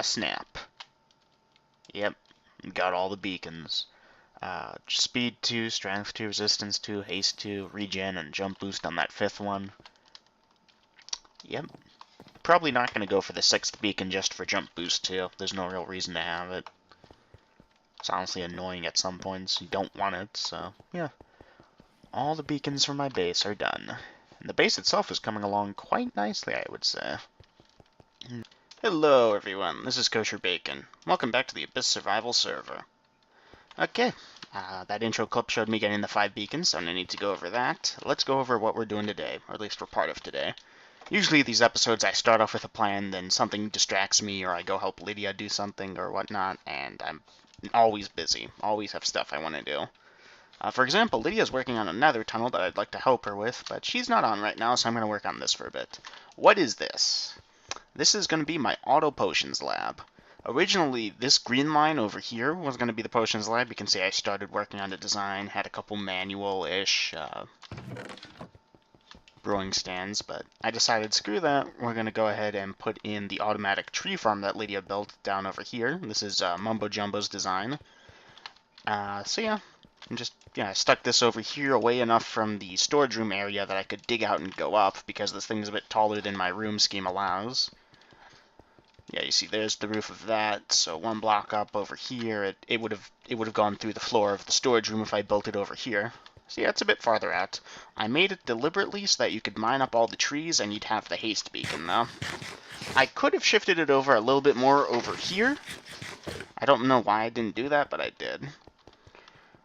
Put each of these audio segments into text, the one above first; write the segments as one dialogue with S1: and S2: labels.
S1: snap. Yep, got all the beacons. Speed 2, Strength 2, Resistance 2, Haste 2, Regen, and Jump Boost on that 5th one. Yep. Probably not going to go for the 6th beacon just for Jump Boost 2. There's no real reason to have it. It's honestly annoying at some points. You don't want it, so yeah. All the beacons for my base are done. And the base itself is coming along quite nicely, I would say. Hello, everyone. This is Kosher Bacon. Welcome back to the Abyss Survival server. Okay, that intro clip showed me getting the 5 beacons, so I need to go over that. Let's go over what we're doing today, or at least for part of today. Usually these episodes I start off with a plan, then something distracts me, or I go help Lydia do something or whatnot, and I'm always busy. Always have stuff I want to do. For example, Lydia's working on another tunnel that I'd like to help her with, but she's not on right now, so I'm going to work on this for a bit. What is this? This is going to be my auto potions lab. Originally, this green line over here was going to be the potions lab. You can see I started working on the design, had a couple manual-ish brewing stands, but I decided, screw that, we're going to go ahead and put in the automatic tree farm that Lydia built down over here. This is Mumbo Jumbo's design. So yeah, I stuck this over here away enough from the storage room area that I could dig out and go up, because this thing's a bit taller than my room scheme allows. Yeah, you see, there's the roof of that. So one block up over here, it would have gone through the floor of the storage room if I built it over here. So yeah, it's a bit farther out. I made it deliberately so that you could mine up all the trees and you'd have the haste beacon, though. I could have shifted it over a little bit more over here. I don't know why I didn't do that, but I did.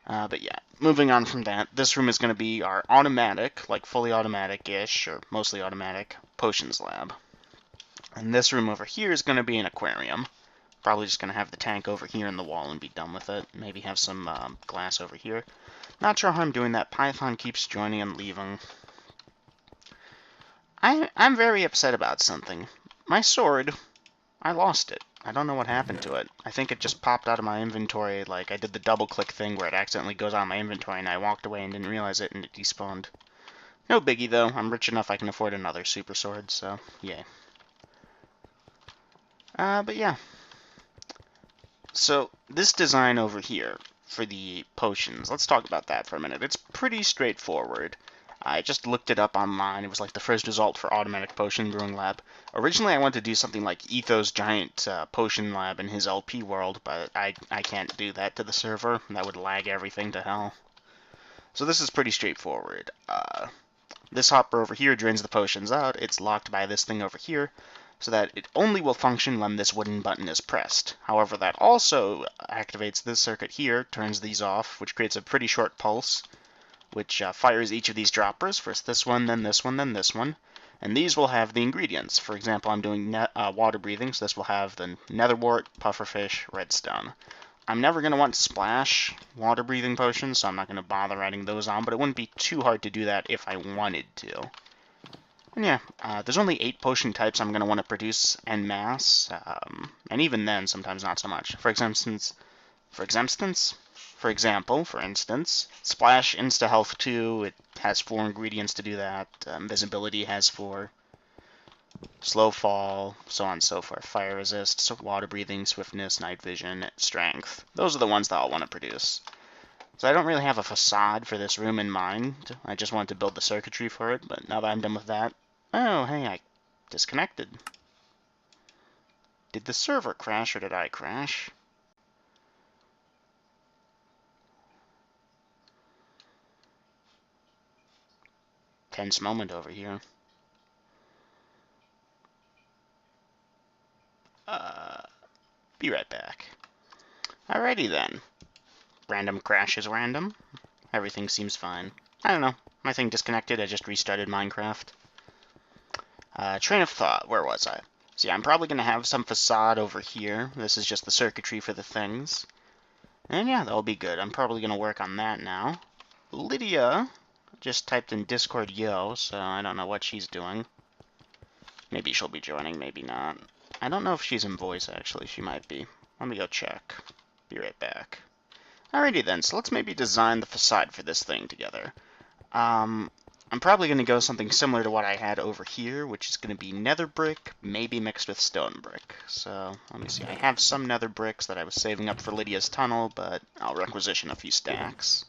S1: But yeah, moving on from that, this room is going to be our automatic, like fully automatic-ish, or mostly automatic, potions lab. And this room over here is going to be an aquarium. Probably just going to have the tank over here in the wall and be done with it. Maybe have some glass over here. Not sure how I'm doing that. Python keeps joining and leaving. I'm very upset about something. My sword, I lost it. I don't know what happened to it. I think it just popped out of my inventory, like I did the double-click thing where it accidentally goes out of my inventory and I walked away and didn't realize it and it despawned. No biggie, though. I'm rich enough I can afford another super sword, so yay. But yeah. So, this design over here for the potions, let's talk about that for a minute. It's pretty straightforward. I just looked it up online. It was like the first result for Automatic Potion Brewing Lab. Originally, I wanted to do something like Etho's giant potion lab in his LP world, but I can't do that to the server. That would lag everything to hell. So this is pretty straightforward. This hopper over here drains the potions out. It's locked by this thing over here, so that it only will function when this wooden button is pressed. However, that also activates this circuit here, turns these off, which creates a pretty short pulse, which fires each of these droppers, first this one, then this one, then this one, and these will have the ingredients. For example, I'm doing water breathing, so this will have the netherwort, pufferfish, redstone. I'm never going to want splash water breathing potions, so I'm not going to bother adding those on, but it wouldn't be too hard to do that if I wanted to. And yeah, there's only 8 potion types I'm going to want to produce en masse, and even then, sometimes not so much. For instance, Splash Insta-Health 2, it has 4 ingredients to do that. Invisibility has 4. Slow Fall, so on and so forth. Fire Resist, Water Breathing, Swiftness, Night Vision, Strength. Those are the ones that I'll want to produce. So I don't really have a facade for this room in mind. I just wanted to build the circuitry for it, but now that I'm done with that... Oh, hey, I disconnected. Did the server crash, or did I crash? Tense moment over here. Be right back. Alrighty then. Random crash is random. Everything seems fine. I don't know. My thing disconnected. I just restarted Minecraft. Train of thought. Where was I? So yeah, I'm probably going to have some facade over here. This is just the circuitry for the things. And yeah, that'll be good. I'm probably going to work on that now. Lydia just typed in Discord yo, so I don't know what she's doing. Maybe she'll be joining, maybe not. I don't know if she's in voice, actually. She might be. Let me go check. Be right back. Alrighty then, so let's maybe design the facade for this thing together. I'm probably going to go something similar to what I had over here, which is going to be nether brick, maybe mixed with stone brick. So, let me see. I have some nether bricks that I was saving up for Lydia's tunnel, but I'll requisition a few stacks.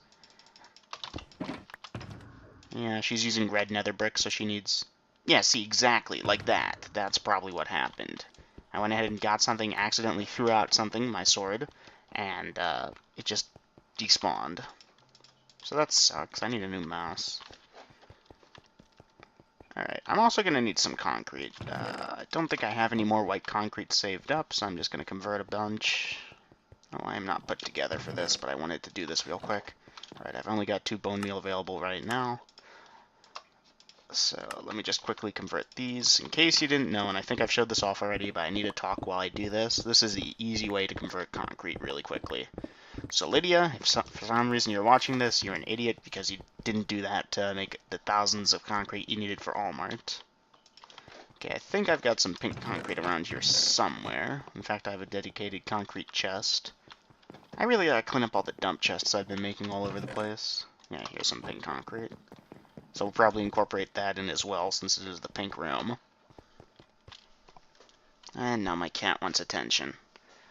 S1: Yeah, she's using red nether brick, so she needs... Yeah, see, exactly, like that. That's probably what happened. I went ahead and got something, accidentally threw out something, my sword, and it just despawned. So that sucks. I need a new mouse. Alright, I'm also going to need some concrete. I don't think I have any more white concrete saved up, so I'm just going to convert a bunch. Oh, I am not put together for this, but I wanted to do this real quick. Alright, I've only got 2 bone meal available right now. So let me just quickly convert these. In case you didn't know, and I think I've showed this off already, but I need to talk while I do this. This is the easy way to convert concrete really quickly. So Lydia, if for some reason you're watching this, you're an idiot because you didn't do that to make the thousands of concrete you needed for Allmart. Okay, I think I've got some pink concrete around here somewhere. In fact, I have a dedicated concrete chest. I really gotta clean up all the dump chests I've been making all over the place. Yeah, here's some pink concrete. So we'll probably incorporate that in as well, since it is the pink room. And now my cat wants attention.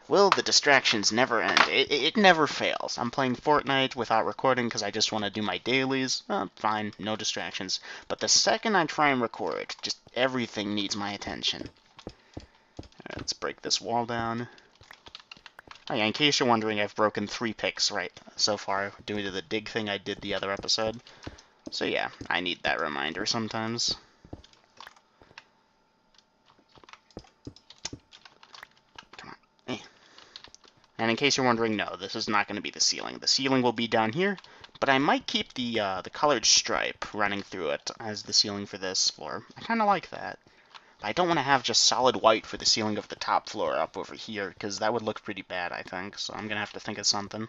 S1: Will the distractions never end? It never fails. I'm playing Fortnite without recording because I just want to do my dailies. Fine, no distractions. But the second I try and record, just everything needs my attention. Right, let's break this wall down. Oh yeah, in case you're wondering, I've broken 3 picks right so far due to the dig thing I did the other episode. So yeah, I need that reminder sometimes. Come on. Eh. And in case you're wondering, no, this is not going to be the ceiling. The ceiling will be down here, but I might keep the colored stripe running through it as the ceiling for this floor. I kind of like that. But I don't want to have just solid white for the ceiling of the top floor up over here, because that would look pretty bad, I think. So I'm going to have to think of something.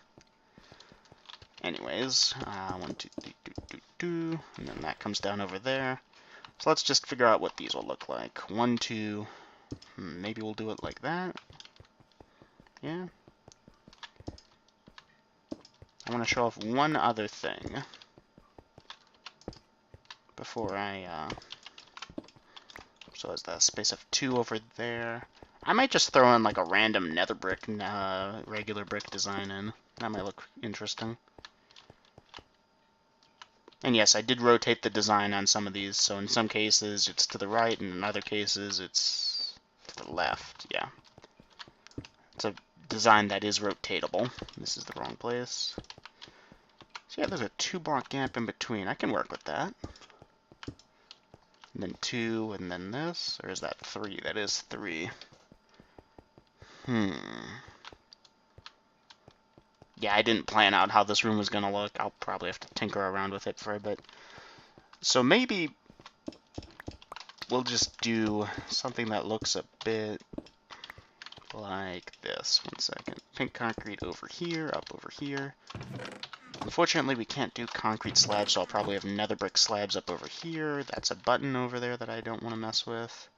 S1: Anyways, 1, 2, 3, 2, 2, and then that comes down over there. So let's just figure out what these will look like. 1, 2, maybe we'll do it like that. Yeah. I want to show off one other thing before I, so is the space of 2 over there. I might just throw in like a random nether brick, regular brick design in. That might look interesting. And yes, I did rotate the design on some of these, so in some cases it's to the right, and in other cases it's to the left, yeah. It's a design that is rotatable. This is the wrong place. So yeah, there's a 2-block gap in between. I can work with that. And then 2, and then this, or is that 3? That is 3. Yeah, I didn't plan out how this room was going to look. I'll probably have to tinker around with it for a bit. So maybe we'll just do something that looks a bit like this. 1 second. Pink concrete over here, up over here. Unfortunately, we can't do concrete slabs, so I'll probably have nether brick slabs up over here. That's a button over there that I don't want to mess with.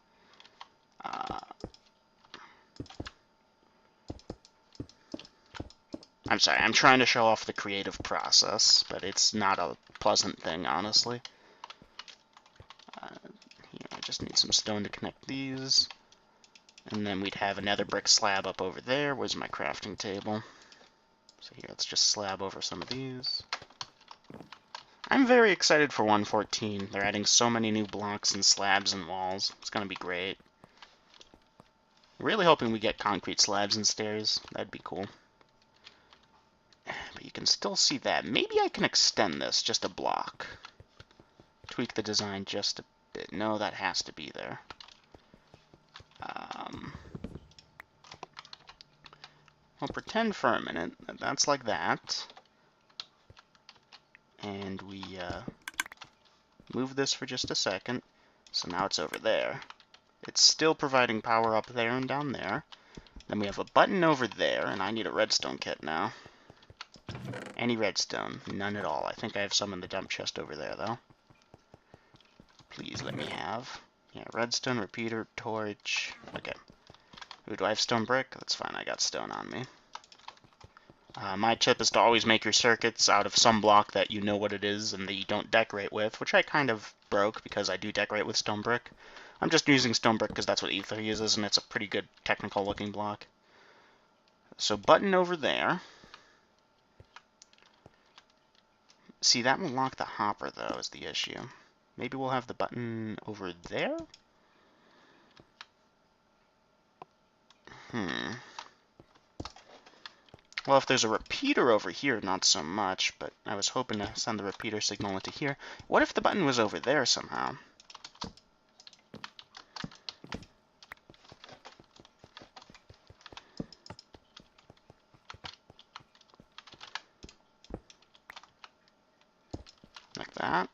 S1: I'm sorry, I'm trying to show off the creative process, but it's not a pleasant thing, honestly. Here, I just need some stone to connect these. And then we'd have another brick slab up over there. Where's my crafting table? So here, let's just slab over some of these. I'm very excited for 1.14. They're adding so many new blocks and slabs and walls. It's going to be great. Really hoping we get concrete slabs and stairs. That'd be cool. But you can still see that. Maybe I can extend this just a block. Tweak the design just a bit. No, that has to be there. I'll pretend for a minute that that's like that. And we move this for just a second. So now it's over there. It's still providing power up there and down there. Then we have a button over there, and I need a redstone kit now. Any redstone? None at all. I think I have some in the dump chest over there, though. Please let me have. Yeah, redstone, repeater, torch. Okay. Ooh, do I have stone brick? That's fine, I got stone on me. My tip is to always make your circuits out of some block that you know what it is and that you don't decorate with, which I kind of broke because I do decorate with stone brick. I'm just using stone brick because that's what Ether uses, and it's a pretty good technical looking block. So button over there. See, that will lock the hopper, though, is the issue. Maybe we'll have the button over there? Well, if there's a repeater over here, not so much, but I was hoping to send the repeater signal into here. What if the button was over there somehow? Like that.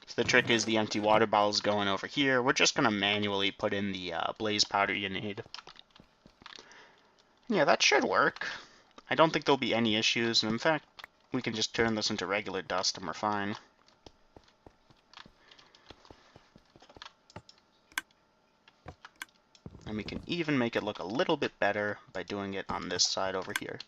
S1: So the trick is the empty water bottle's going over here. We're just going to manually put in the blaze powder you need. Yeah, that should work. I don't think there'll be any issues, and in fact, we can just turn this into regular dust and we're fine. And we can even make it look a little bit better by doing it on this side over here.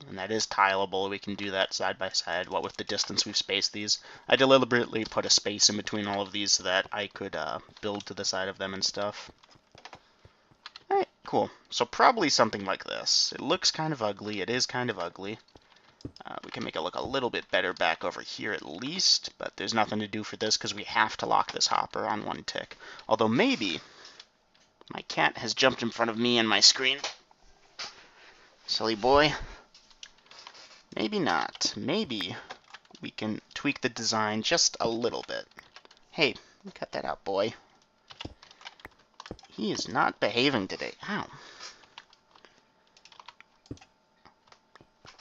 S1: And that is tileable. We can do that side by side. What with the distance we've spaced these. I deliberately put a space in between all of these so that I could build to the side of them and stuff. Alright, cool. So probably something like this. It looks kind of ugly. It is kind of ugly. We can make it look a little bit better back over here at least, but there's nothing to do for this because we have to lock this hopper on one tick. Although maybe my cat has jumped in front of me and my screen. Silly boy. Maybe not. Maybe we can tweak the design just a little bit. Hey, cut that out, boy. He is not behaving today. Ow.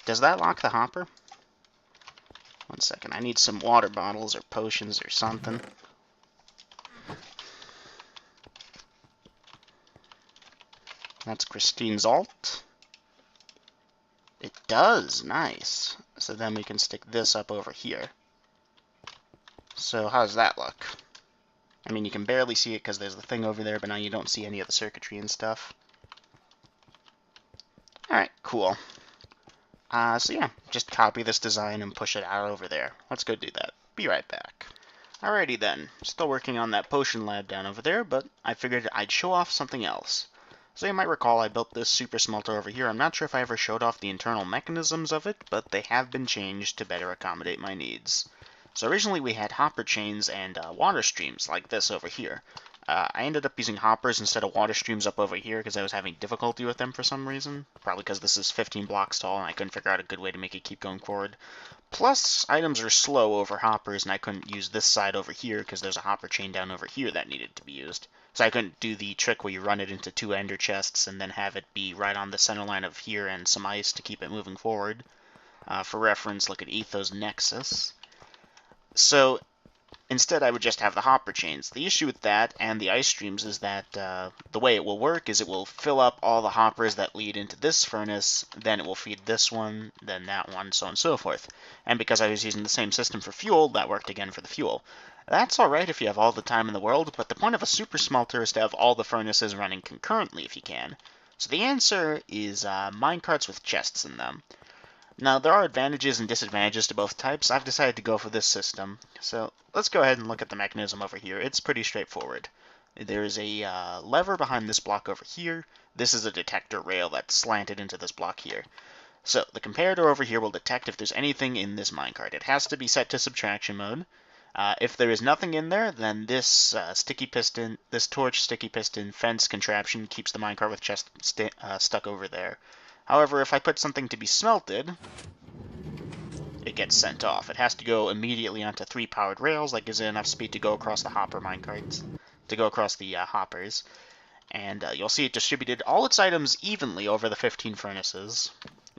S1: Does that lock the hopper? One second. I need some water bottles or potions or something. That's Christine's alt. It does. Nice. So then we can stick this up over here. So how does that look? I mean, you can barely see it because there's the thing over there, but now you don't see any of the circuitry and stuff. Alright, cool. So yeah, just copy this design and push it out over there. Let's go do that. Be right back. Alrighty then. Still working on that potion lab down over there, but I figured I'd show off something else. So you might recall I built this super smelter over here. I'm not sure if I ever showed off the internal mechanisms of it, but they have been changed to better accommodate my needs. So originally we had hopper chains and water streams like this over here. I ended up using hoppers instead of water streams up over here because I was having difficulty with them for some reason. Probably because this is 15 blocks tall and I couldn't figure out a good way to make it keep going forward. Plus, items are slow over hoppers and I couldn't use this side over here because there's a hopper chain down over here that needed to be used. So I couldn't do the trick where you run it into two ender chests and then have it be right on the center line of here and some ice to keep it moving forward. For reference, look at Ethos Nexus. So instead, I would just have the hopper chains. The issue with that and the ice streams is that the way it will work is it will fill up all the hoppers that lead into this furnace, then it will feed this one, then that one, so on and so forth. And because I was using the same system for fuel, that worked again for the fuel. That's alright if you have all the time in the world, but the point of a super smelter is to have all the furnaces running concurrently if you can. So the answer is minecarts with chests in them. Now, there are advantages and disadvantages to both types. I've decided to go for this system. So let's go ahead and look at the mechanism over here. It's pretty straightforward. There's a lever behind this block over here. This is a detector rail that's slanted into this block here. So the comparator over here will detect if there's anything in this minecart. It has to be set to subtraction mode. If there is nothing in there, then this this torch sticky piston fence contraption keeps the minecart with chest stuck over there. However, if I put something to be smelted, it gets sent off. It has to go immediately onto 3 powered rails. That gives it enough speed to go across the hopper minecarts, to go across the hoppers. And you'll see it distributed all its items evenly over the 15 furnaces,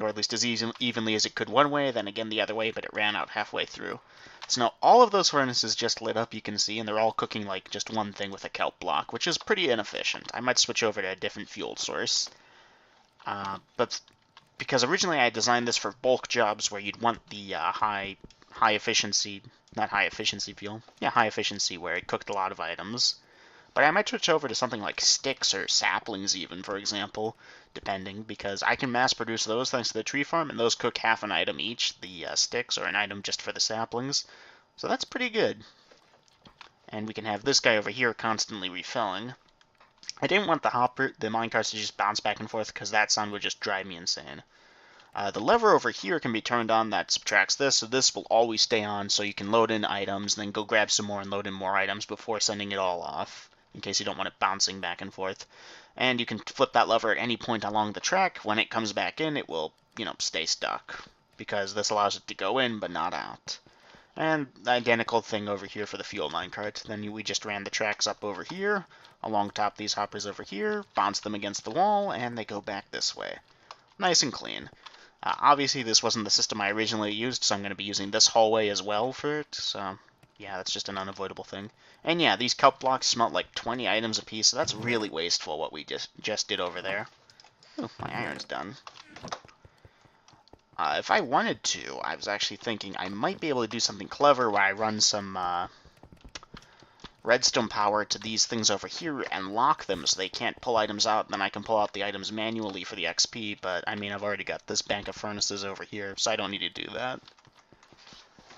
S1: or at least as evenly as it could one way, then again the other way, but it ran out halfway through. So now all of those furnaces just lit up, you can see, and they're all cooking like just one thing with a kelp block, which is pretty inefficient. I might switch over to a different fuel source. But because originally I designed this for bulk jobs where you'd want the high efficiency, not high efficiency fuel, yeah, high efficiency where it cooked a lot of items. But I might switch over to something like sticks or saplings even, for example, depending, because I can mass produce those thanks to the tree farm, and those cook half an item each, the sticks, or an item just for the saplings. So that's pretty good. And we can have this guy over here constantly refilling. I didn't want the minecarts to just bounce back and forth, because that sound would just drive me insane. The lever over here can be turned on that subtracts this, so this will always stay on, so you can load in items, then go grab some more and load in more items before sending it all off, in case you don't want it bouncing back and forth. And you can flip that lever at any point along the track. When it comes back in, it will, stay stuck, because this allows it to go in, but not out. And the identical thing over here for the fuel minecart. Then we just ran the tracks up over here, along top these hoppers over here, bounce them against the wall, and they go back this way. Nice and clean. Obviously, this wasn't the system I originally used, so I'm going to be using this hallway as well for it. So, yeah, that's just an unavoidable thing. And yeah, these kelp blocks smelt like 20 items apiece, so that's really wasteful what we just did over there. Oh, my iron's done. If I wanted to, I was actually thinking I might be able to do something clever where I run some redstone power to these things over here and lock them so they can't pull items out, and then I can pull out the items manually for the XP, but I mean, I've already got this bank of furnaces over here, so I don't need to do that.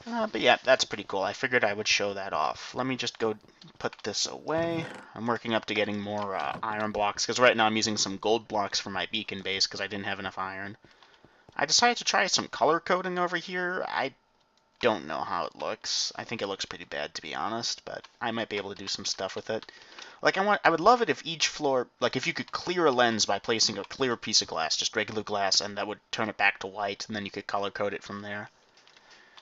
S1: But yeah, that's pretty cool. I figured I would show that off. Let me just go put this away. I'm working up to getting more iron blocks, because right now I'm using some gold blocks for my beacon base because I didn't have enough iron. I decided to try some color coding over here. I don't know how it looks. I think it looks pretty bad, to be honest, but I might be able to do some stuff with it. Like, I would love it if each floor, like, if you could clear a lens by placing a clear piece of glass, just regular glass, and that would turn it back to white, and then you could color code it from there.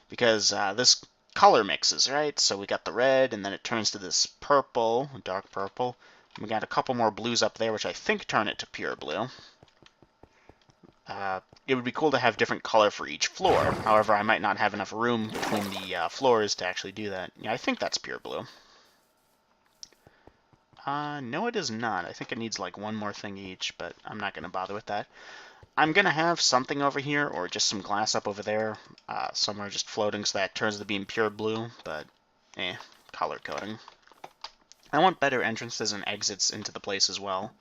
S1: Because this color mixes, right? So we got the red, and then it turns to this purple, dark purple. And we got a couple more blues up there, which I think turn it to pure blue. It would be cool to have different color for each floor. However, I might not have enough room between the floors to actually do that. Yeah, I think that's pure blue. No, it is not. I think it needs like one more thing each, but I'm not going to bother with that. I'm going to have something over here, or just some glass up over there, somewhere just floating so that turns to being pure blue, but, color coding. I want better entrances and exits into the place as well.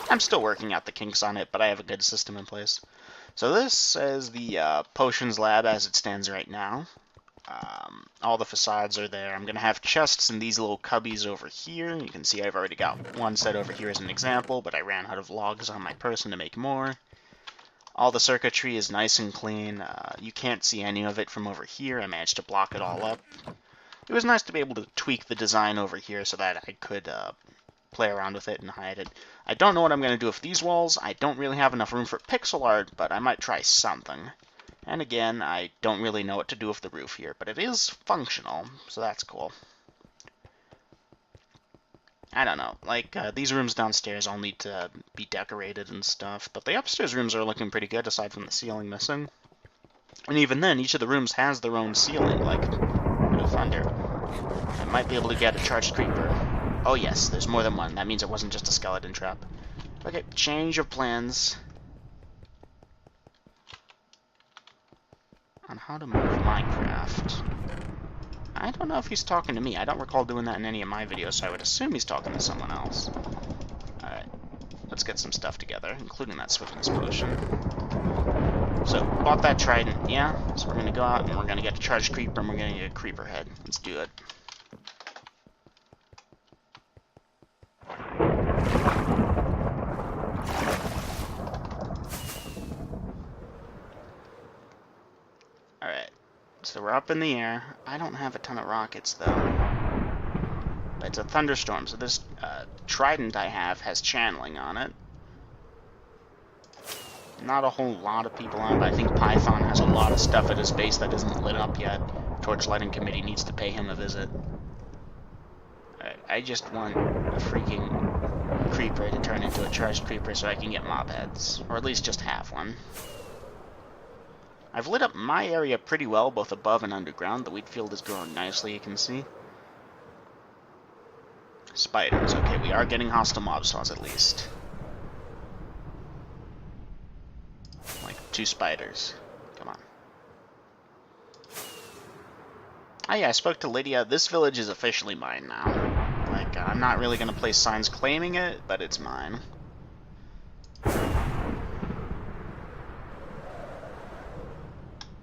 S1: I'm still working out the kinks on it, but I have a good system in place. So this is the potions lab as it stands right now. All the facades are there. I'm going to have chests in these little cubbies over here. You can see I've already got one set over here as an example, but I ran out of logs on my person to make more. All the circuitry is nice and clean. You can't see any of it from over here. I managed to block it all up. It was nice to be able to tweak the design over here so that I could play around with it and hide it. I don't know what I'm going to do with these walls. I don't really have enough room for pixel art, but I might try something. And again, I don't really know what to do with the roof here, but it is functional, so that's cool. I don't know, like, these rooms downstairs all need to be decorated and stuff, but the upstairs rooms are looking pretty good, aside from the ceiling missing. And even then, each of the rooms has their own ceiling, like, no thunder. I might be able to get a charged creeper. Oh yes, there's more than one. That means it wasn't just a skeleton trap. Okay, change of plans. On how to move Minecraft. I don't know if he's talking to me. I don't recall doing that in any of my videos, so I would assume he's talking to someone else. Alright, let's get some stuff together, including that swiftness potion. So, bought that trident, yeah? So we're gonna go out and we're gonna get a charged creeper and we're gonna get a creeper head. Let's do it. Alright, so we're up in the air. I don't have a ton of rockets, though. But it's a thunderstorm, so this trident I have has channeling on it. Not a whole lot of people on it, but I think Python has a lot of stuff at his base that isn't lit up yet. Torchlighting Committee needs to pay him a visit. Alright, I just want a freaking creeper to turn into a charged creeper so I can get mob heads. Or at least just have one. I've lit up my area pretty well, both above and underground. The wheat field is growing nicely, you can see. Spiders. Okay, we are getting hostile mob spawns at least. Like 2 spiders. Come on. Oh yeah, I spoke to Lydia. This village is officially mine now. Like, I'm not really going to place signs claiming it, but it's mine.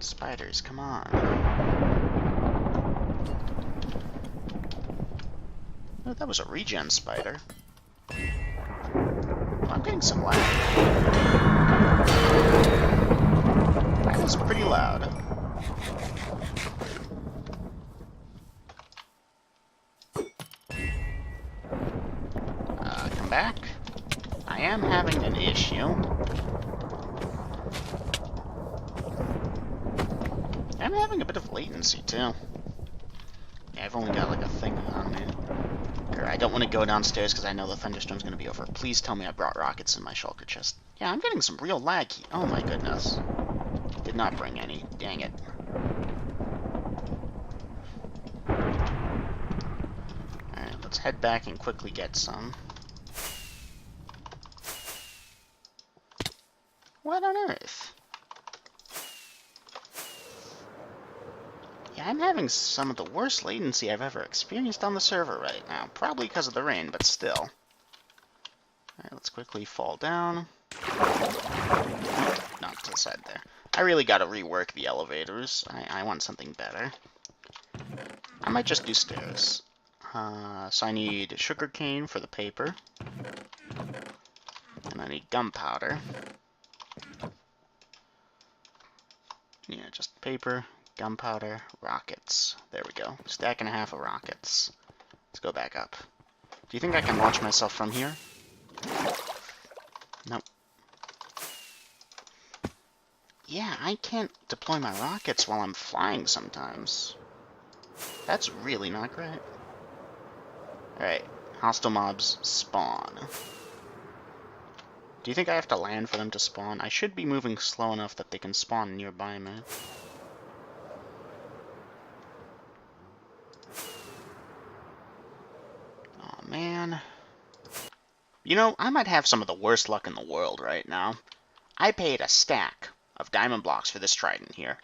S1: Spiders, come on. Oh, that was a regen spider. I'm getting some lag. That was pretty loud. Come back. I am having an issue. I'm having a bit of latency, too. Yeah, I've only got, like, a thing on me. I don't want to go downstairs because I know the thunderstorm's going to be over. Please tell me I brought rockets in my shulker chest. Yeah, I'm getting some real lag. Oh my goodness. Did not bring any. Dang it. Alright, let's head back and quickly get some. What on earth? Yeah, I'm having some of the worst latency I've ever experienced on the server right now. Probably because of the rain, but still. Alright, let's quickly fall down. Oh, not to the side there. I really gotta rework the elevators. I want something better. I might just do stairs. So I need sugar cane for the paper. And I need gunpowder. Yeah, just paper, gunpowder, rockets. There we go. Stack and a half of rockets. Let's go back up. Do you think I can launch myself from here? Nope. Yeah, I can't deploy my rockets while I'm flying sometimes. That's really not great. Alright, hostile mobs spawn. Do you think I have to land for them to spawn? I should be moving slow enough that they can spawn nearby me. Oh man. You know, I might have some of the worst luck in the world right now. I paid a stack of diamond blocks for this trident here,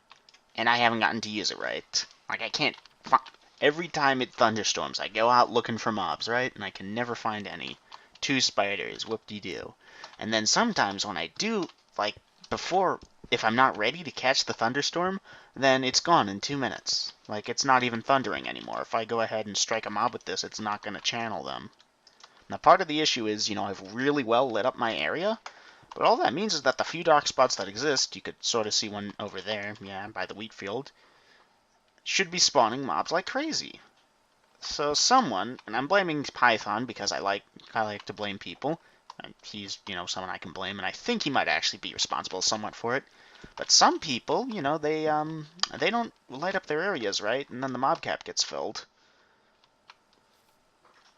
S1: and I haven't gotten to use it right. Like, I can't find... Every time it thunderstorms, I go out looking for mobs, right? And I can never find any. 2 spiders, whoop-de-doo. And then sometimes when I do, like, before, if I'm not ready to catch the thunderstorm, then it's gone in 2 minutes. Like, it's not even thundering anymore. If I go ahead and strike a mob with this, it's not going to channel them. Now, part of the issue is, you know, I've really well lit up my area, but all that means is that the few dark spots that exist, you could sort of see one over there, yeah, by the wheat field, should be spawning mobs like crazy. So someone, and I'm blaming Python because I like to blame people. And he's, you know, someone I can blame, and I think he might actually be responsible somewhat for it. But some people, you know, they don't light up their areas right, and then the mob cap gets filled.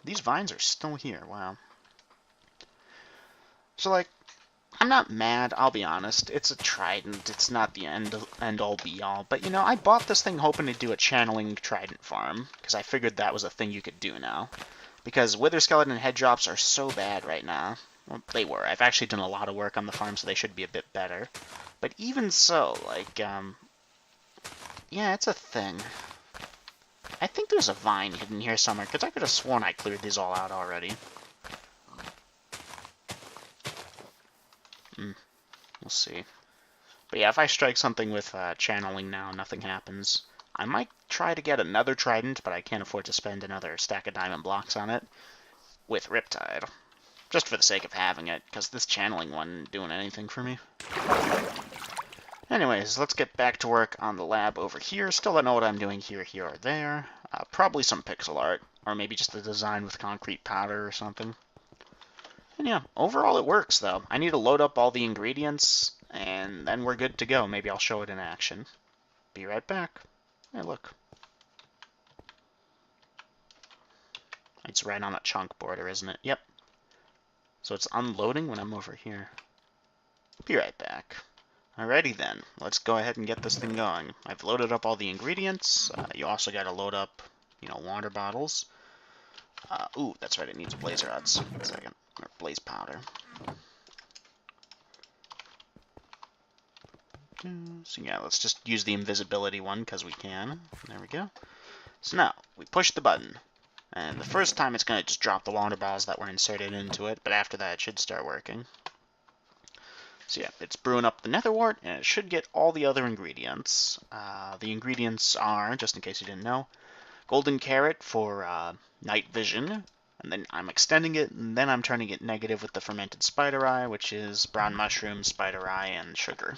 S1: These vines are still here. Wow. So, like, I'm not mad, I'll be honest. It's a trident. It's not the end-all be-all. But, you know, I bought this thing hoping to do a channeling trident farm, because I figured that was a thing you could do now. Because wither skeleton head drops are so bad right now. Well, they were. I've actually done a lot of work on the farm, so they should be a bit better. But even so, like, yeah, it's a thing. I think there's a vine hidden here somewhere, because I could have sworn I cleared these all out already. We'll see. But yeah, if I strike something with channeling now, nothing happens. I might try to get another trident, but I can't afford to spend another stack of diamond blocks on it with Riptide. Just for the sake of having it, because this channeling one isn't doing anything for me. Anyways, let's get back to work on the lab over here. Still don't know what I'm doing here, or there. Probably some pixel art, or maybe just a design with concrete powder or something. And yeah, overall it works, though. I need to load up all the ingredients, and then we're good to go. Maybe I'll show it in action. Be right back. Hey, look. It's right on a chunk border, isn't it? Yep. So it's unloading when I'm over here. Be right back. Alrighty then, let's go ahead and get this thing going. I've loaded up all the ingredients. You also gotta load up, you know, water bottles. Ooh, that's right, it needs blaze rods. 1 second. Or blaze powder. So yeah, let's just use the invisibility one because we can. There we go. So now, we push the button. And the first time it's going to just drop the water balls that were inserted into it, but after that it should start working. So yeah, it's brewing up the nether wart, and it should get all the other ingredients. The ingredients are, just in case you didn't know, golden carrot for night vision, and then I'm extending it, and then I'm turning it negative with the fermented spider eye, which is brown mushroom, spider eye, and sugar.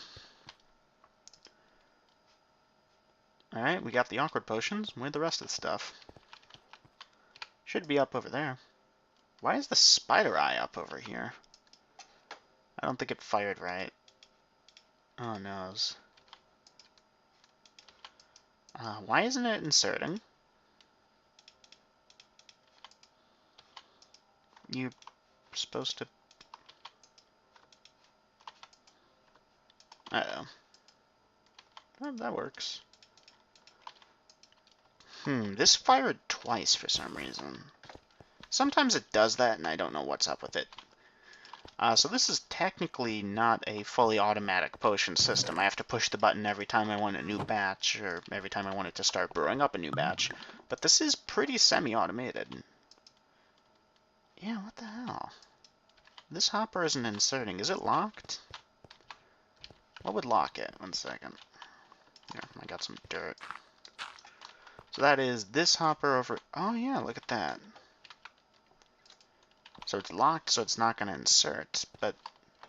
S1: Alright, we got the awkward potions. Where'd the rest of the stuff? Should be up over there. Why is the spider eye up over here? I don't think it fired right. Oh, noes. Why isn't it inserting? You're supposed to... Uh-oh. Well, that works. This fired twice for some reason. Sometimes it does that, and I don't know what's up with it. So this is technically not a fully automatic potion system. I have to push the button every time I want a new batch, or every time I want it to start brewing up a new batch. But this is pretty semi-automated. Yeah, what the hell? This hopper isn't inserting. Is it locked? What would lock it? 1 second. Here, I got some dirt. So that is this hopper over... Oh yeah, look at that. So it's locked, so it's not going to insert, but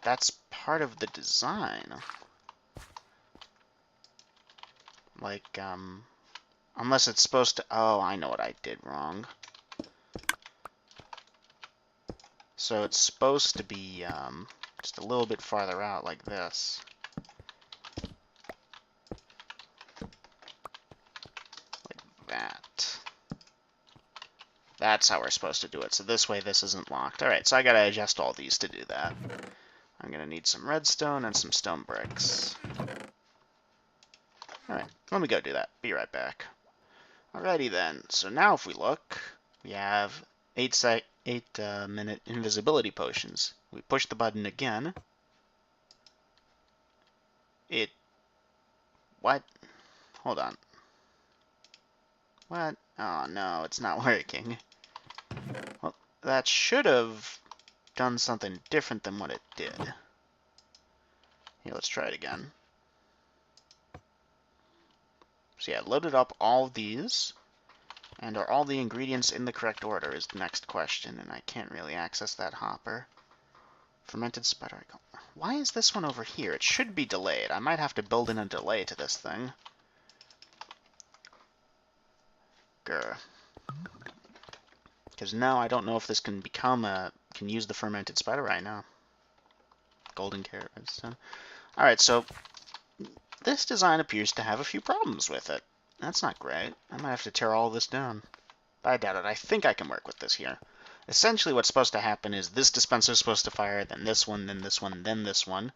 S1: that's part of the design. Like, unless it's supposed to... Oh, I know what I did wrong. So it's supposed to be, just a little bit farther out, like this. Like that. That's how we're supposed to do it. So this way this isn't locked. Alright, so I gotta adjust all these to do that. I'm gonna need some redstone and some stone bricks. Alright, let me go do that. Be right back. Alrighty then. So now if we look, we have 8-minute invisibility potions. We push the button again. What? Hold on. What? Oh no, it's not working. Well, that should have done something different than what it did. Here, let's try it again. So yeah, loaded up all of these. And are all the ingredients in the correct order is the next question, and I can't really access that hopper. Fermented spider. Why is this one over here? It should be delayed. I might have to build in a delay to this thing. Grr. Because now I don't know if this can become a... can use the fermented spider right now. Golden carrot redstone. Alright, so this design appears to have a few problems with it. That's not great. I might have to tear all this down. But I doubt it. I think I can work with this here. Essentially what's supposed to happen is this dispenser is supposed to fire, then this one, then this one, then this one.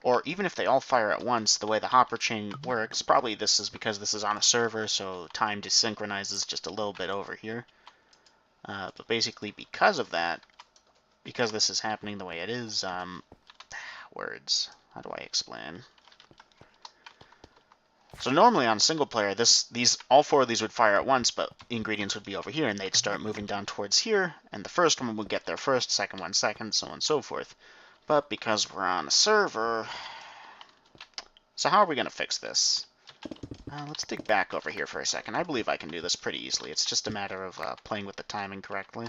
S1: Or even if they all fire at once, the way the hopper chain works, probably this is because this is on a server, so time desynchronizes just a little bit over here. But basically because of that, because this is happening the way it is, words. How do I explain? So normally on single player, all 4 of these would fire at once, but ingredients would be over here, and they'd start moving down towards here, and the first one would get there first, second one second, so on and so forth. But because we're on a server... So how are we going to fix this? Let's dig back over here for a second. I believe I can do this pretty easily. It's just a matter of playing with the timing correctly.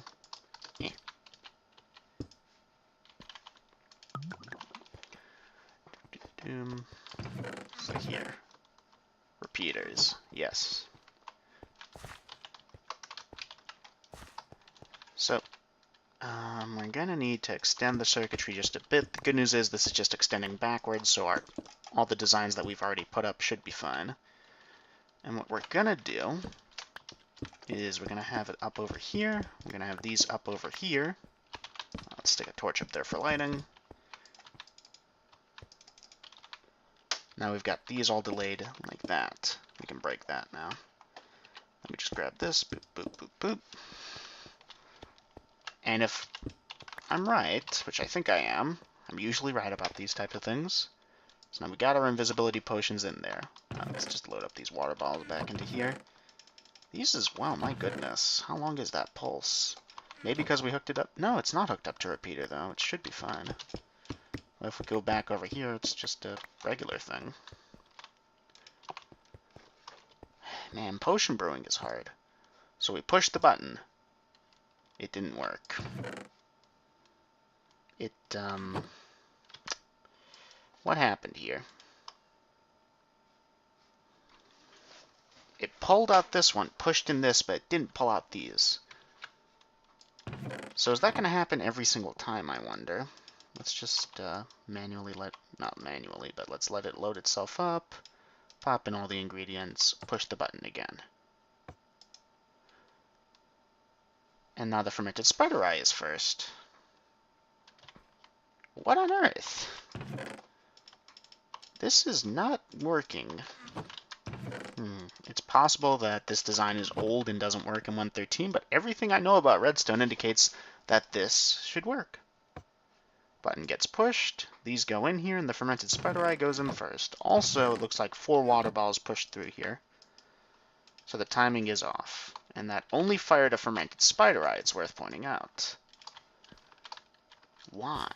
S1: Yeah. So here. Repeaters. Yes. So, we're going to need to extend the circuitry just a bit. The good news is this is just extending backwards, so all the designs that we've already put up should be fine. And what we're going to do is we're going to have it up over here. We're going to have these up over here. Let's stick a torch up there for lighting. Now we've got these all delayed like that. We can break that now. Let me just grab this. Boop, boop, boop, boop. And if I'm right, which I think I am, I'm usually right about these type of things. So now we got our invisibility potions in there. Let's just load up these water balls back into here. These as well, my goodness. How long is that pulse? Maybe because we hooked it up. No, it's not hooked up to repeater, though. It should be fine. Well, if we go back over here, it's just a regular thing. Man, potion brewing is hard. So we pushed the button. It didn't work. What happened here? It pulled out this one, pushed in this, but it didn't pull out these. So is that going to happen every single time, I wonder? Let's just manually not manually, but let's let it load itself up, pop in all the ingredients, push the button again. And now the fermented spider eye is first. What on earth? This is not working. It's possible that this design is old and doesn't work in 1.13, but everything I know about Redstone indicates that this should work. Button gets pushed, these go in here, and the fermented spider eye goes in first. Also, it looks like 4 water balls pushed through here. So the timing is off. And that only fired a fermented spider eye, it's worth pointing out. Why?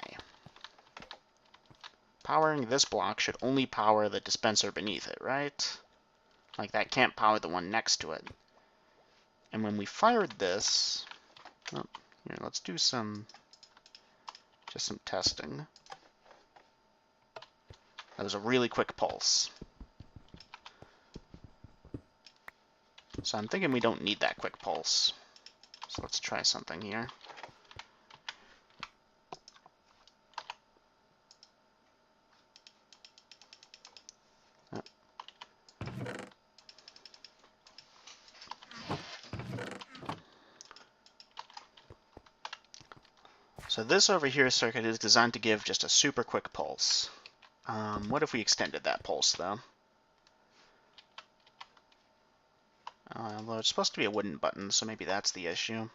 S1: Powering this block should only power the dispenser beneath it, right? Like, that can't power the one next to it. And when we fired this... Oh, here, let's do some testing. That was a really quick pulse. So I'm thinking we don't need that quick pulse. So let's try something here. So this over here circuit is designed to give just a super quick pulse. What if we extended that pulse, though? Well, it's supposed to be a wooden button, so maybe that's the issue.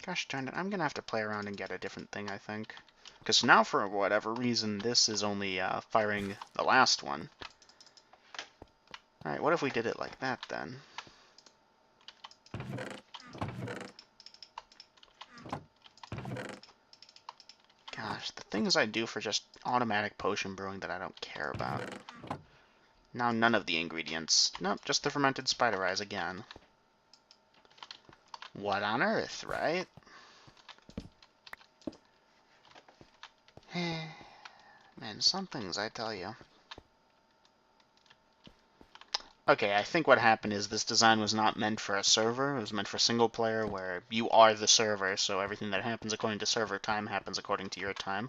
S1: Gosh darn it, I'm gonna have to play around and get a different thing, I think. Because now, for whatever reason, this is only firing the last one. Alright, what if we did it like that, then? Gosh, the things I do for just automatic potion brewing that I don't care about. Now none of the ingredients. Nope, just the fermented spider eyes again. What on earth, right? Man, some things, I tell you. Okay, I think what happened is this design was not meant for a server. It was meant for single player, where you are the server, so everything that happens according to server time happens according to your time.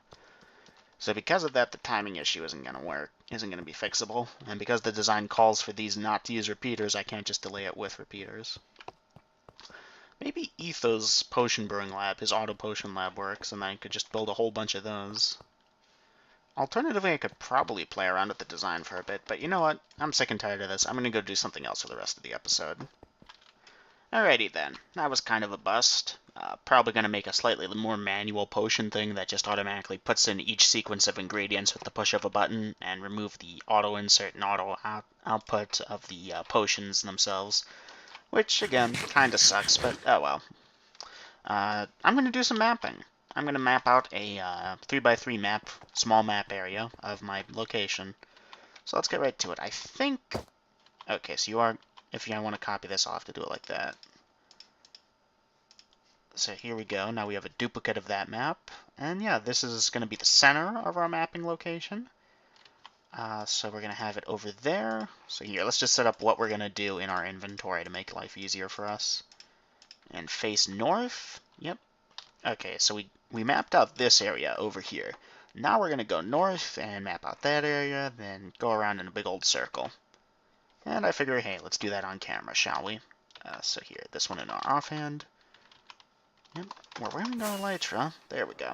S1: So because of that, the timing issue isn't going to work, isn't going to be fixable. And because the design calls for these not to use repeaters, I can't just delay it with repeaters. Maybe Etho's potion brewing lab, his auto potion lab, works, and I could just build a whole bunch of those. Alternatively, I could probably play around with the design for a bit, but you know what? I'm sick and tired of this. I'm going to go do something else for the rest of the episode. Alrighty then. That was kind of a bust. Probably going to make a slightly more manual potion thing that just automatically puts in each sequence of ingredients with the push of a button and remove the auto insert and auto output of the potions themselves. Which, again, kind of sucks, but oh well. I'm going to do some mapping. I'm going to map out a 3x3 map, small map area of my location. So let's get right to it. I think... Okay, so if you want to copy this, I'll have to do it like that. So here we go. Now we have a duplicate of that map. And yeah, this is going to be the center of our mapping location. So we're going to have it over there. So here, let's just set up what we're going to do in our inventory to make life easier for us. And face north. Yep. Okay, so we mapped out this area over here. Now we're going to go north and map out that area, then go around in a big old circle. And I figure, hey, let's do that on camera, shall we? So here, this one in our offhand. Yep, we're wearing our elytra. There we go.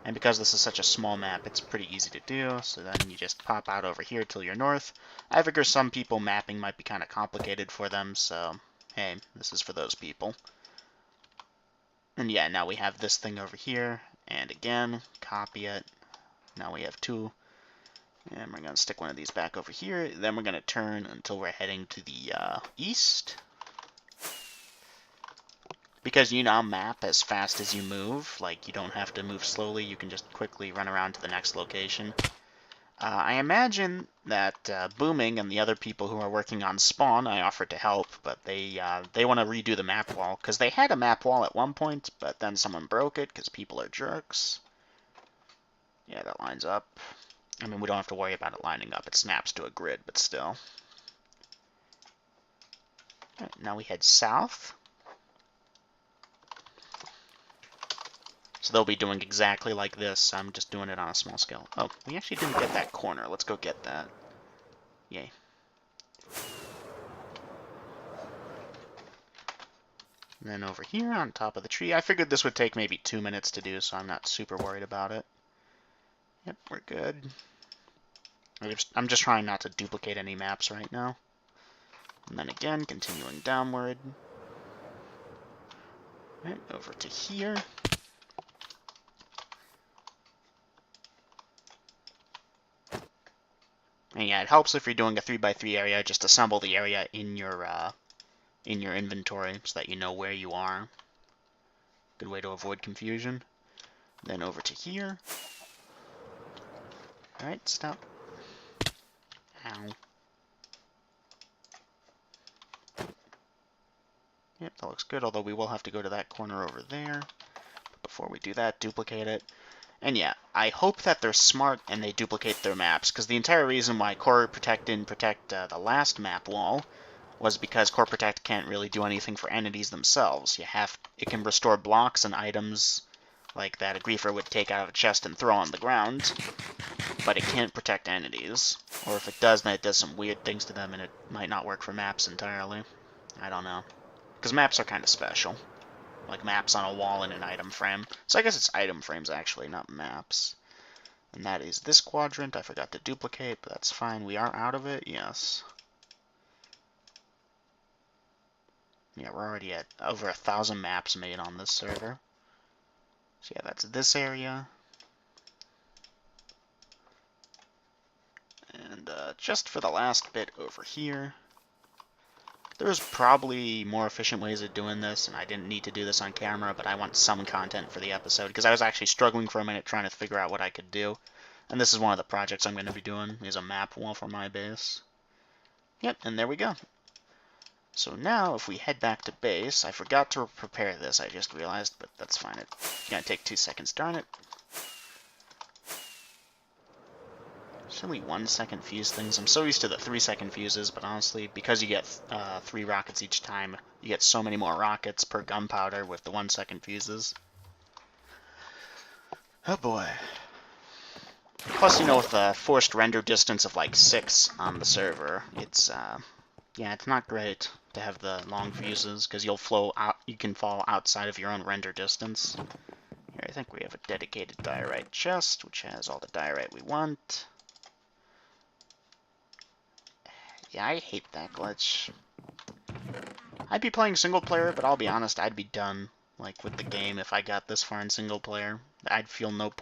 S1: And because this is such a small map, it's pretty easy to do, so then you just pop out over here till you're north. I figure some people mapping might be kind of complicated for them, so hey, this is for those people. And yeah, now we have this thing over here, and again, copy it. Now we have 2. And we're going to stick one of these back over here. Then we're going to turn until we're heading to the east. Because you now map as fast as you move. Like, you don't have to move slowly. You can just quickly run around to the next location. I imagine that Booming and the other people who are working on Spawn, I offered to help, but they want to redo the map wall. Because they had a map wall at one point, but then someone broke it because people are jerks. Yeah, that lines up. I mean, we don't have to worry about it lining up. It snaps to a grid, but still. Alright, now we head south. So they'll be doing exactly like this. I'm just doing it on a small scale. Oh, we actually didn't get that corner. Let's go get that. Yay. And then over here on top of the tree, I figured this would take maybe 2 minutes to do, so I'm not super worried about it. Yep, we're good. I'm just trying not to duplicate any maps right now. And then again, continuing downward. Right, over to here. And yeah, it helps if you're doing a 3x3 area, just assemble the area in your inventory so that you know where you are. Good way to avoid confusion. Then over to here. Alright, stop. Ow. Yep, that looks good, although we will have to go to that corner over there. But before we do that, duplicate it. And yeah, I hope that they're smart and they duplicate their maps, because the entire reason why Core Protect didn't protect the last map wall was because Core Protect can't really do anything for entities themselves. It can restore blocks and items like that a griefer would take out of a chest and throw on the ground, but it can't protect entities. Or if it does, then it does some weird things to them, and it might not work for maps entirely. I don't know. Because maps are kind of special. Like maps on a wall in an item frame. So I guess it's item frames, actually, not maps. And that is this quadrant. I forgot to duplicate, but that's fine. We are out of it, yes. Yeah, we're already at over 1,000 maps made on this server. So yeah, that's this area. And just for the last bit over here, there's probably more efficient ways of doing this, and I didn't need to do this on camera, but I want some content for the episode, because I was actually struggling for a minute trying to figure out what I could do. And this is one of the projects I'm going to be doing, is a map wall for my base. Yep, and there we go. So now, if we head back to base, I forgot to prepare this, I just realized, but that's fine. It's going to take 2 seconds, darn it. Silly 1-second fuse things. I'm so used to the 3-second fuses, but honestly, because you get 3 rockets each time, you get so many more rockets per gunpowder with the 1-second fuses. Oh boy. Plus, you know, with a forced render distance of like 6 on the server, it's yeah, it's not great to have the long fuses, because you can fall outside of your own render distance. Here, I think we have a dedicated diorite chest, which has all the diorite we want. Yeah, I hate that glitch. I'd be playing single player, but I'll be honest, I'd be done, like, with the game if I got this far in single player. I'd feel no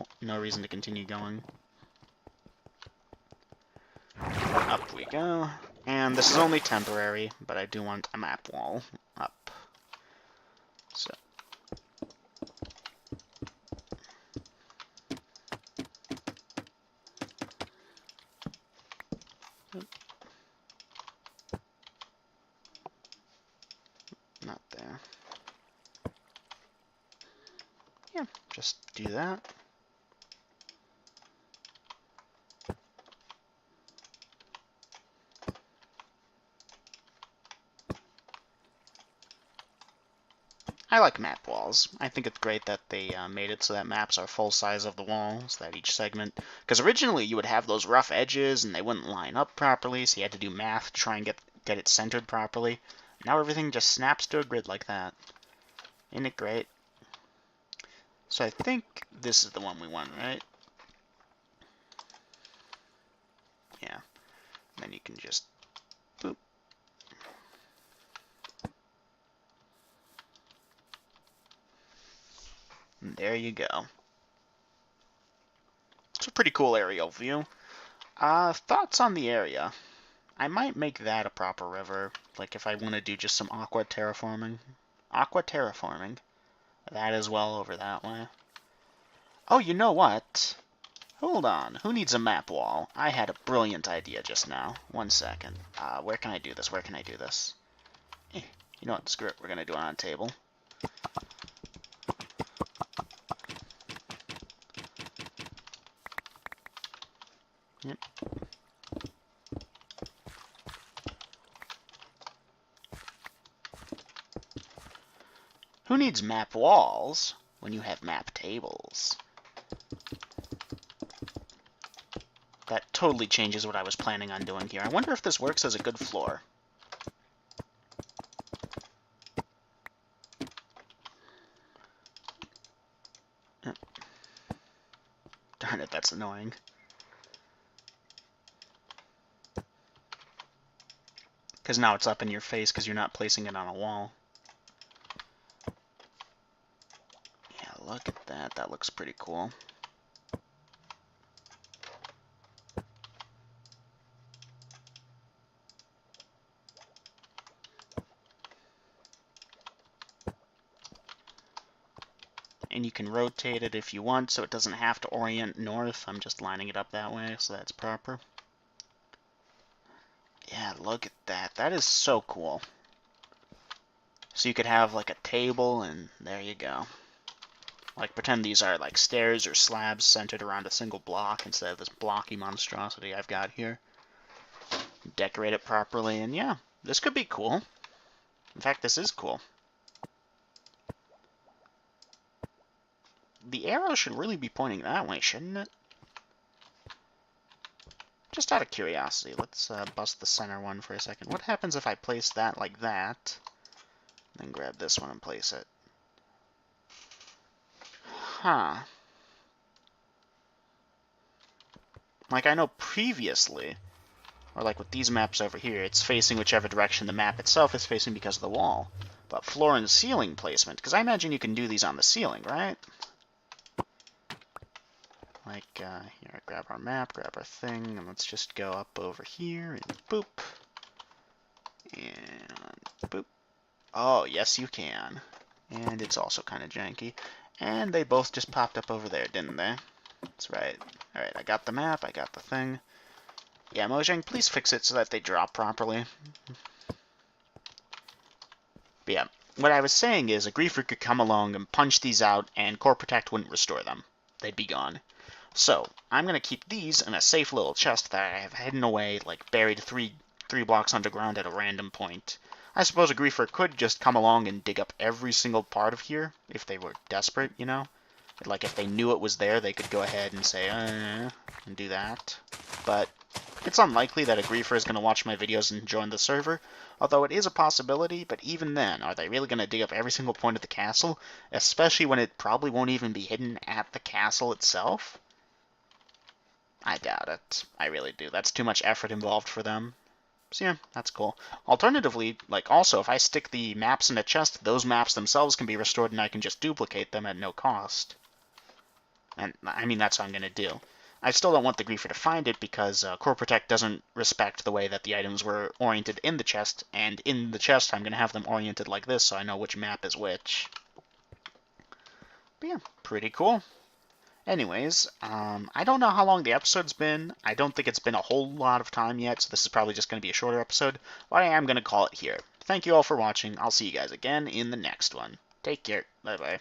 S1: reason to continue going. Up we go. And this is only temporary, but I do want a map wall up. So. Not there. Yeah, just do that. I like map walls. I think it's great that they made it so that maps are full size of the wall, so that each segment... Because originally you would have those rough edges and they wouldn't line up properly, so you had to do math to try and get it centered properly. Now everything just snaps to a grid like that. Isn't it great? So I think this is the one we want, right? Yeah. And then you can just... boop. And there you go. pretty cool aerial view. Thoughts on the area? I might make that a proper river, like if I want to do just some aqua terraforming. Aqua terraforming. That as well over that way. Oh, you know what? Hold on. Who needs a map wall? I had a brilliant idea just now. 1 second. Where can I do this? Where can I do this? You know what? Screw it. We're going to do it on a table. Yep. Who needs map walls when you have map tables? That totally changes what I was planning on doing here. I wonder if this works as a good floor. Darn it, that's annoying. Because now it's up in your face because you're not placing it on a wall. Yeah, look at that. That looks pretty cool. And you can rotate it if you want, so it doesn't have to orient north. I'm just lining it up that way, so that's proper. Yeah, look at that. That is so cool. So you could have like a table, and there you go. Like, pretend these are like stairs or slabs centered around a single block instead of this blocky monstrosity I've got here. Decorate it properly, and yeah, this could be cool. In fact, this is cool. The arrow should really be pointing that way, shouldn't it? Just out of curiosity, let's bust the center one for a second. What happens if I place that like that, then grab this one and place it? Huh. Like, I know previously, or like with these maps over here, it's facing whichever direction the map itself is facing because of the wall. But floor and ceiling placement, because I imagine you can do these on the ceiling, right? Like, here, grab our map, grab our thing, and let's just go up over here, and boop. And boop. Oh, yes you can. And it's also kind of janky. And they both just popped up over there, didn't they? That's right. Alright, I got the map, I got the thing. Yeah, Mojang, please fix it so that they drop properly. But yeah, what I was saying is a griefer could come along and punch these out, and Core Protect wouldn't restore them. They'd be gone. So, I'm going to keep these in a safe little chest that I have hidden away, like buried three blocks underground at a random point. I suppose a griefer could just come along and dig up every single part of here, if they were desperate, you know? Like, if they knew it was there, they could go ahead and say, and do that. But it's unlikely that a griefer is going to watch my videos and join the server, although it is a possibility, but even then, are they really going to dig up every single point of the castle? Especially when it probably won't even be hidden at the castle itself? I doubt it. I really do. That's too much effort involved for them. So yeah, that's cool. Alternatively, like also, if I stick the maps in a chest, those maps themselves can be restored and I can just duplicate them at no cost. And, I mean, that's what I'm going to do. I still don't want the griefer to find it because Core Protect doesn't respect the way that the items were oriented in the chest, and in the chest I'm going to have them oriented like this so I know which map is which. But yeah, pretty cool. Anyways, I don't know how long the episode's been. I don't think it's been a whole lot of time yet, so this is probably just going to be a shorter episode, but I am going to call it here. Thank you all for watching. I'll see you guys again in the next one. Take care. Bye-bye.